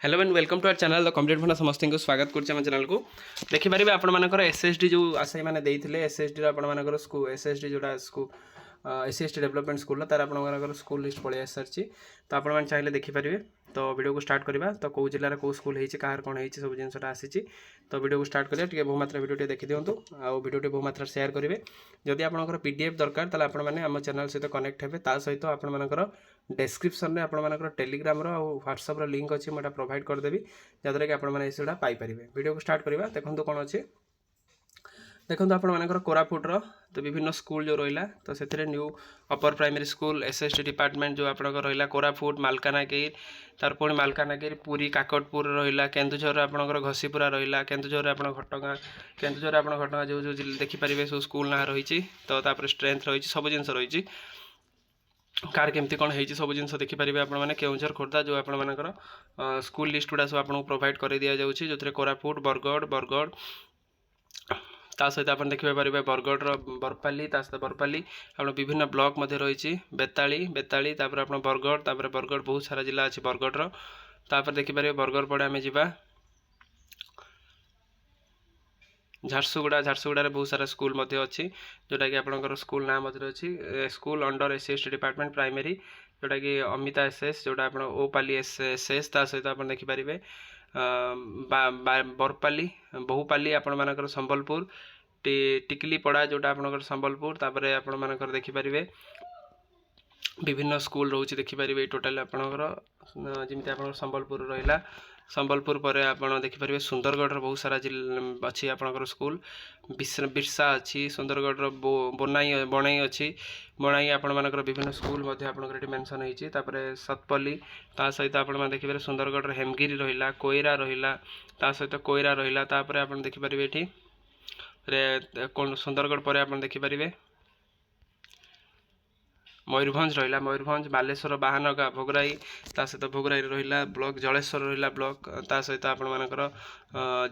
Hello and welcome to our channel the complete भंडा समस्त को स्वागत कर चैनल को देखिपारे आपण एसएसडी जो आशायी मैंने देते एसएसडी आपर स्कूल एसएसडी जोटा एससी डेवलपमेंट स्कूल तार आप स्कूल लिस्ट पलि आसी तो आपने चाहिए देखिपारे। तो वीडियो को स्टार्ट करवा तो कौ जिले कौ स्कूल होती कहार कौन हो सब जिनसा आसी तो वीडियो को स्टार्ट करेंगे बहुमात्रा वीडियो देखी दिंतु आउ वीडियो बहुमात्रा शेयर करेंगे। जदि आपंकर पीडीएफ दरकार ताले आपने आम चैनल सहित कनेक्ट हे सहित आपर डिस्क्रिप्शन में आपर टेलीग्राम व्हाट्सएप लिंक अच्छी मुझे प्रोवाइड करदेवी जहाँद्वारा कि आपड़ा पाइपर। वीडियो को स्टार्ट करवा देखो कौन अच्छे देखो आपर कोरापुटर तो विभिन्न स्कूल जो रहा तो से new upper primary school SST department जो आप रहा कोरापुट मालकानगिरी तार पुणी मालकानगिरी पुरी काकटपुर रहा केन्दुझर आपंकर घसीपुरा रहा केन्दुझर आप घटगाँ केन्दुझर आप घटगाँ जो जो देखिपारे सब स्कूल ना रही तो स्ट्रेंथ रही सब जिन रही कार केमती कौन है सब जिन देखिपारे आपने केउझर खोर्धा जो आपर स्कूल लिस्ट गुड़ा सब आपको प्रोवाइड कर दि जाऊँगी जो थे कोरापुट बरगढ़ ता सहित आप देखिपारे बरगढ़ बरपाली सहित बरपाली आप विभिन्न ब्लॉक रही बेताली बेताली आप बरगढ़ बहुत सारा जिला अच्छी बरगढ़ देखिपारे बरगढ़ पड़े आम जा झारसुगुड़ा बहुत सारा स्कूल अच्छी जोटा कि आपंकर स्कूल नाम अच्छी school under SC department primary जोटा कि अमिता एसएस जोटा आप ओपाली एसएस सहित आप देखिपारे बरपाली बहुपाली आपण संबलपुर टिकलीपड़ा जोटा आप संबलपुर तापर आपण देखिपारे विभिन्न स्कूल रोचे देखिपारे टोटाल आपणकर जमी आप संबलपुर रहा संबलपुर पर आप देखिपारे सुंदरगढ़ बहुत सारा अच्छी आपंकर स्कूल बिरसा अच्छी सुंदरगढ़ बनाई अच्छी बनाई आपर विभिन्न स्कूल आपंकर मेनसन होती सतपल्ली ता सहित आप देखिपारे सुंदरगढ़ हेमगिरी रहा कोईरा रहा सहित कोईरा रहा आप देखिपारे ये सुंदरगढ़ पर आप देखिपारे मयूरभंज रहा मयूरभंज बालेश्वर बाहानगा भोगराई सहित भोगराई रहा ब्लॉक जलेश्वर रहा ब्लॉक सहित आपर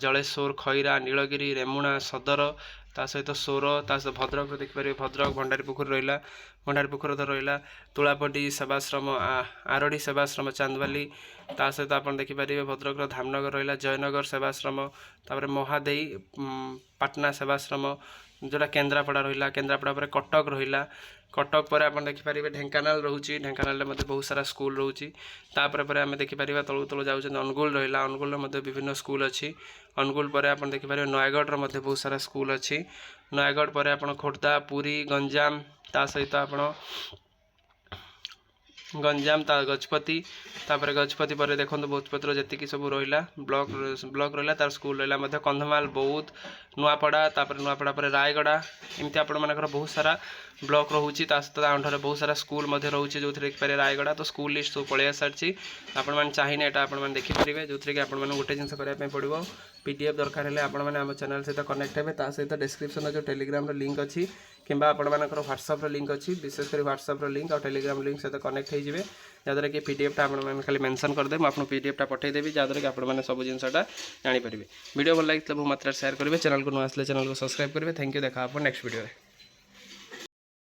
जलेश्वर खैरा नीलगिरी रेमुणा सदर सहित सोर सहित भद्रक देखिपारे भद्रक भंडारीपुखुर रहा भंडारीपुखुर रहा तुलापटी सेवाश्रम आरडी सेवाश्रम चांदवाली सहित आप देखिपारे भद्रक धामनगर रहा जयनगर सेवाश्रम तापर महादेई पाटना सेवाश्रम जोटा केन्द्रापड़ा रहा केन्द्रापड़ा पर कटक रहा कटक पर आप देखिपारे ढेंकानाल रोचे ढेंकानाल बहुत सारा स्कूल रोचे तापर आम देखिपारे तलू तलू जाऊँ अनुगुल रहा अनुगुल विभिन्न स्कूल अच्छी अनुगुल पर आप देखिपारे नयगढ़ बहुत सारा स्कूल अच्छी नयगढ़ पर आप खोर्धा पुरी गंजाम सहित आप गंजाम गजपति तापर गजपति पर देखो गजपतिर जी सब रहा ब्लॉक रहा तार स्कूल रहा कंधमाल बौद्ध नुआपड़ा तापर नुआपड़ा पर रायगड़ा एमती आपर बहुत सारा ब्लॉक रोचे अंडर बहुत सारा स्कूल रोचे जो देखिए रायगड़ा तो स्कूल लिस्ट सब पलि सारी आपने चाहिए यहाँ आपने देखिपारे जो कि आपको गोटे जिन करने पड़ो पीडीएफ दरकार है आपने आम चैनल सहित कनेक्ट हे सहित डिस्क्रिप्शन जो टेलीग्राम लिंक अच्छी कि आपर व्हाट्सएप लिंक अच्छी विशेषकर व्हाट्सएप लिंक और टेलीग्राम लिंक सहित कनेक्ट हो जहाँद्वारा कि पीडीएफ आप खाली मेंशन करदे मुझे पीडीएफ पठेदेवी जहाँद्वारा कि आपने सब जिनसा जानीपारे। वीडियो भल लगे बहुत मात्रा शेयर करेंगे चैनल को न आसले चैनल को सब्सक्राइब करेंगे। थैंक यू देखा आप नेक्स्ट वीडियो।